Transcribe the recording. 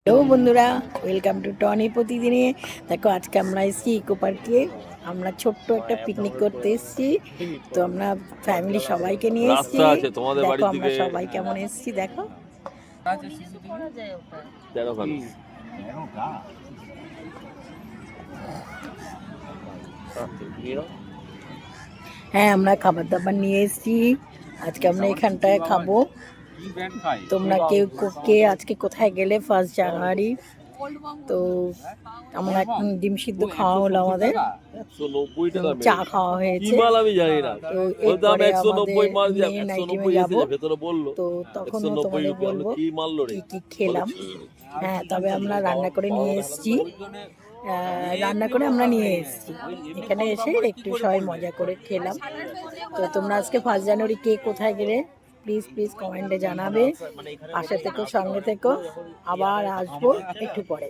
Hello বন্ধুরা, welcome to Tony প্রতিদিনে। দেখো আজকে আমরা এসেছি ইকো পার্কে। আমরা ছোট্ট একটা পিকনিক করতে এসেছি। তো আমরা ফ্যামিলি সবাইকে নিয়ে এসেছি। দেখো আমরা সবাই কেমন এসেছি দেখো। হ্যাঁ, আমরা খাবার দাবার নিয়ে এসেছি। আজকে আমরা এখানটায় খাবো। তোমরা কেউ কে আজকে কোথায় গেলে 1 জানুয়ারি? তো আমরা এখন ডিম সিদ্ধ খাওয়া হলো, আমাদের চা খাওয়া হয়েছে। তো এরপরে আমাদের মেন আইটেমে যাবো। তো তখনও তোমাদের বলবো কি কি খেলাম। হ্যাঁ, তবে আমরা রান্না করে নিয়ে এসেছি। আমরা নিয়ে এসেছি এখানে এসে একটু সবাই মজা করে খেলাম। তো তোমরা আজকে 1 জানুয়ারি কে কোথায় গেলে প্লিজ প্লিজ কমেন্টে জানাবে। পাশে থেকো, সঙ্গে থেকো। আবার আসবো একটু পরে।